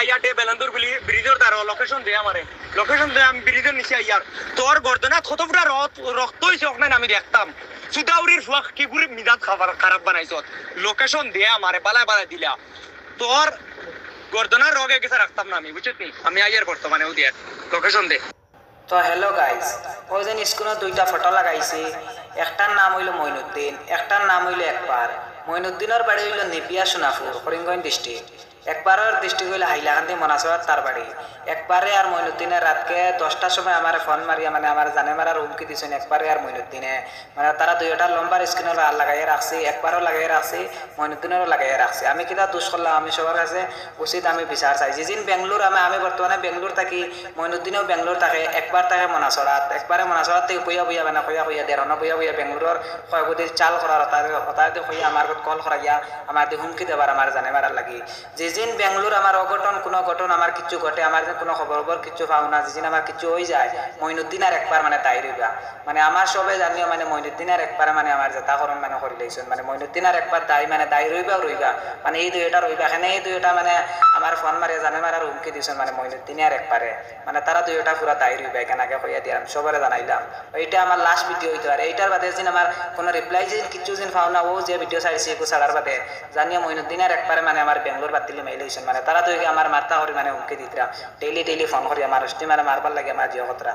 আইয়া ডে বেলান্দুর ব্রিজের তার লোকেশন দে আমারে লোকেশন দে আমি ব্রিজের নিচে আইয়ার তোর গর্দনাত কতটা রক্ত হয়েছে ওখানে আমি দেখতাম সুদাউরির ফুয়া কি করে মিজাজ খারাপ বানাইছ লোকেশন দে আমারে বালায় বালায় দিলা তোর গর্দনার রোগে গেছে রাখতাম না আমি বুঝছিস আমি আইয়ার বর্তমানে ও দিয়ে লোকেশন দে। তো হ্যালো গাইস, ওই যে স্ক্রিনে দুইটা ফটো লাগাইছি, একটার নাম হইল মইনুদ্দিন, একটার নাম হইল একবার। মইনুদ্দিনের বাড়ি হইল নেপিয়া সোনাপুর, করিমগঞ্জ ডিস্ট্রিক্ট। একবারের ডিস্ট্রিক্ট হইল হাইলাকান্দি মনাসবাদ তার বাড়ি। একবারে আর মইনুদ্দিনের রাতকে 10টার সময় আমার ফোন মারিয়া মানে আমার জানে মারার হুমকি দিছেন একবারে আর মইনুদ্দিনে, মানে তারা দুইটা লম্বার স্ক্রিনে লাগাইয়া রাখছি, একবারও লাগাইয়া রাখছি, মইনুদ্দিনেরও লাগাইয়া রাখছি। আমি কিনা দোষ করলাম, আমি সবার কাছে উচিত আমি বিচার চাই। যেদিন বেঙ্গলোর আমি বর্তমানে বেঙ্গলোর থাকি, মইনুদ্দিনেও বেঙ্গলোর থাকে, একবার থাকে মনাসরাত, একবারে মনাসরাত থেকে বইয়া মানে কইয়া দেড়না বইয়া বেঙ্গলোর ক্ষয়ক্ষতির চাল করার হতাহতে কইয়া আমার কল করাইয়া আমার হুমকি দেবার আমার জানে মারার লাগি। যেদিন বেঙ্গলোর আমার অঘটন কোনো ঘটন আমার কিছু ঘটে, আমার যে কোনো খবর কিছু পাও না, যেদিন আমার কিছু হয়ে যায় মইনুদ্দিন আর একবার মানে তাই রইবা, মানে আমার সবে জানিও মানে মইনুদ্দিন আর একবারে মানে আমার যাতাকরণ মানে করে লাইছেন, মানে মইনুদ্দিন আর একবার দায়ী মানে দায়ী রইবাও রইবা, মানে এই দুইটা রইবা এখানে, এই দুইটা মানে আমার ফোন মারিয়া জানে মারার হুমকি দিয়েছেন মানে মইনুদ্দিন আর একবারে, মানে তারা দুইটা পুরা দায়ী রইবা এখানে আগে কইয়া দিলাম, সবারে জানাইলাম। এইটা আমার লাস্ট ভিডিও হইতে পারে, এইটার বাদে যেন আমার কোনো রিপ্লাই যে কিছু দিন পাও না, ও যে ভিডিও ছাড়ছি একটু ছাড়ার বাদে জানিয়ে মইনুদ্দিন আর একবারে মানে আমার বেঙ্গলোর বাতিলে মেইল হয়েছেন, মানে তারা তো আমার মারতা করি মানে হুমকি দিতরা, ডেইলি ফোন করি আমার মারবার লাগে আমার জিও খতরা।